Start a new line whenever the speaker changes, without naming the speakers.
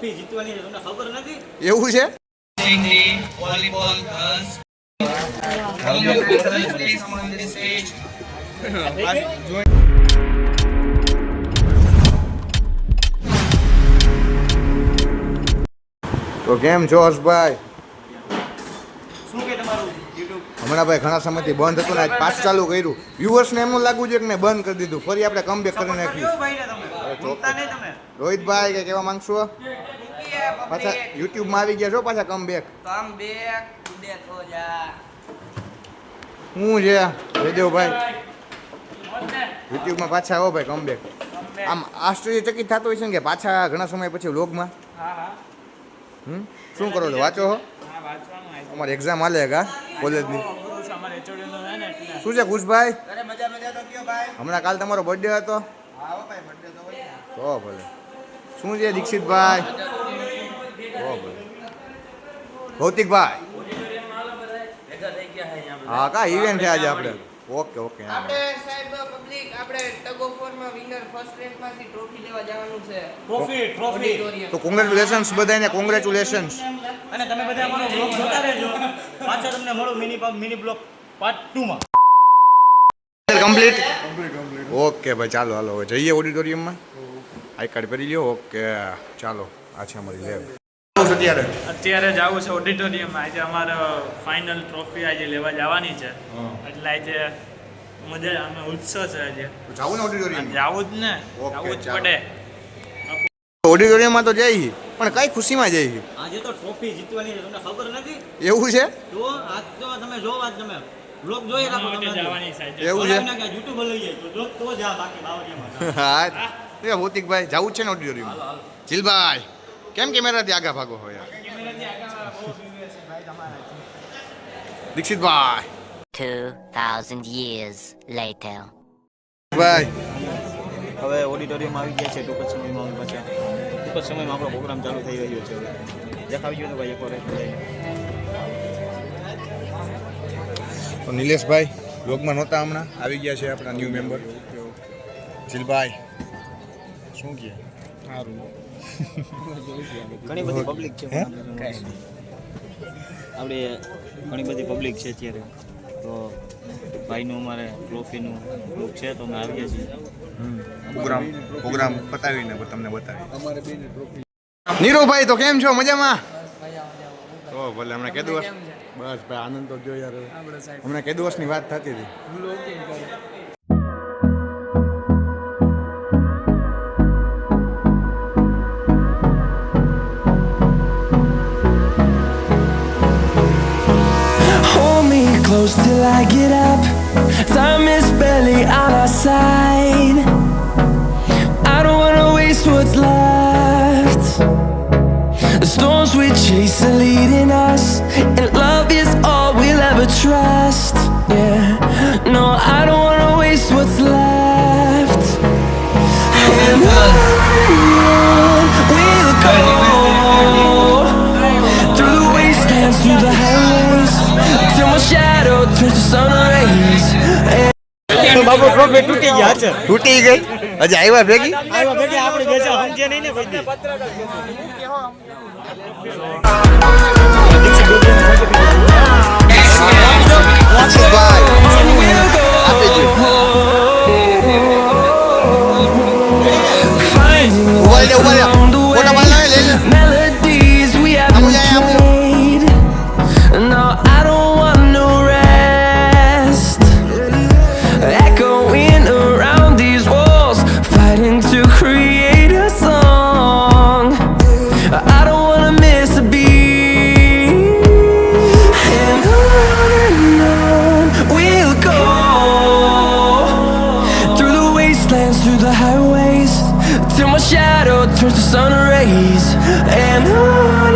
Trophy જીતવાની છે, તમને ખબર નથી?
એવું છે?
volleyball girls. Please come on this stage.
તો કેમ છો હર્ષભાઈ?
શું કે તમારું YouTube?
હમણાં ભાઈ ઘણા સમયથી બંધ હતું ને આજ પાછું ચાલુ કર્યું. વ્યુઅર્સને એમ લાગવું છે કે મેં બંધ કરી દીધું, ફરી આપણે કમબેક કરી નાખ્યું.
ભાઈને તમે ભૂલતા નહીં તમે.
રોહિતભાઈ કે કહેવા માંગશો? પાછા યુટ્યુબમાં આવી ગયા છો પાછા કમબેક. શું છે જયદેવભાઈ? યુટ્યુબમાં પાછા આવો ભાઈ કમબેક. આમ આશ્ચર્યચકિત થતો હોય છે ને કે પાછા ઘણા સમય પછી વ્લોગમાં. શું કરો છો, વાંચો છો? અમારી એક્ઝામ હાલે કા કોલેજની. શું છે ખુશભાઈ? હમણાં કાલ તમારો બર્થડે હતો? તો ભલે. શું છે દીક્ષિતભાઈ? તો ભલે. ભૌતિકભાઈ? હા કા ઇવેન્ટ છે આજે આપણે? Okay okay.
આપણે સાહેબ પબ્લિક આપણે ટગ ઓફ વોરમાં વિનર ફર્સ્ટ રેન્ક માંથી ટ્રોફી લેવા જવાનું છે.
ટ્રોફી
તો કોંગ્રેચ્યુલેશન્સ બધાને, કોંગ્રેચ્યુલેશન્સ.
અને તમે બધા અમારો બ્લોગ જોતા રહેજો. પાછા તમને મળો મિની બ્લોગ પાર્ટ 2 માં.
કમ્પ્લીટ. ઓકે ભાઈ ચાલો હાલો હવે જઈએ ઓડિટોરિયમમાં. આઈ કાર્ડ ભરી લ્યો. ઓકે ચાલો આ છે અમારી લેબ.
અત્યારે જવું છે ઓડિટોરિયમમાં. આજે અમારો ફાઇનલ ટ્રોફી આજે લેવા જવાની છે, એટલે આજે મજા અમે ઉત્સવ છે આજે.
જાવું ને ઓડિટોરિયમ?
જવું જ ને, જવું જ પડે.
ઓડિટોરિયમમાં તો જઈ, પણ કઈ ખુશીમાં જઈ?
આજે તો ટ્રોફી જીતવાની છે, તમને ખબર નથી?
એવું છે?
જો આજ તો તમે જો આજ તમે બ્લોગ જોઈ રાખો.
માટે
તમે
જવાની છે આજે.
એવું છે?
યુટ્યુબ લઈ જાય તો જો તો જા, બાકી બાવરિયામાં
હા એ ભૌતિકભાઈ જાવું જ છે ને ઓડિટોરિયમ? ચિલભાઈ કેમ કેમેરાથી આગા ભાગો હોય? દીક્ષિતભાઈ
2000 years later.
ભાઈ
હવે ઓડિટોરિયમમાં આવી ગયા છે. ટૂંક જ સમયમાં અમે પાછા ટૂંક જ સમયમાં આપણો પ્રોગ્રામ ચાલુ થઈ રહ્યો છે. હવે દેખાવી ગયો તો ભાઈ એકવાર
તો નિલેશભાઈ બ્લોગમાં નહોતા, હમણાં આવી ગયા છે આપણા ન્યૂ મેમ્બર. ચિલભાઈ શું કહે? સારું.
ઘણી બધી પબ્લિક છે આપણે, ઘણી બધી પબ્લિક છે અત્યારે. તો ભાઈનું અમારે ટ્રોફીનું ગ્રુપ છે તો અમે આવીએ છીએ.
પ્રોગ્રામ પતાવીને તમને બતાવી. નીરુભાઈ તો કેમ છો, મજામાં? તો ભલે હમણાં કે દિવસ બસ ભાઈ આનંદ તો જો યાર. હમણાં કે દિવસની વાત થતી હતી.
Close till I get up. Time is barely on our side. I don't wanna waste what's left. The storms we chase are leading us, and love is all we'll ever trust. Yeah, no, I don't wanna waste what's left. And on we'll go through the wastelands, through the highways, till my shadow turns to sun rays.
Babu trophy તૂટી ગયા છે.
તૂટી ગઈ? હજી આવ્યા ભેગી?
આવ્યા ભેગી આપણે બેસા સમજે નહીં ને કોઈ દી.
દીક્ષિતભાઈ આપી દો. ઉભા રહો, ઉભા રહો. ફોટો પાડો, લઈ લે.
Melodies we haven't played. No, I don't want no rest. Echoing around these walls, fighting to create a song. I don't wanna miss a beat. And on we'll go through the wastelands, through the highways, till my shadow turns to sun rays. And on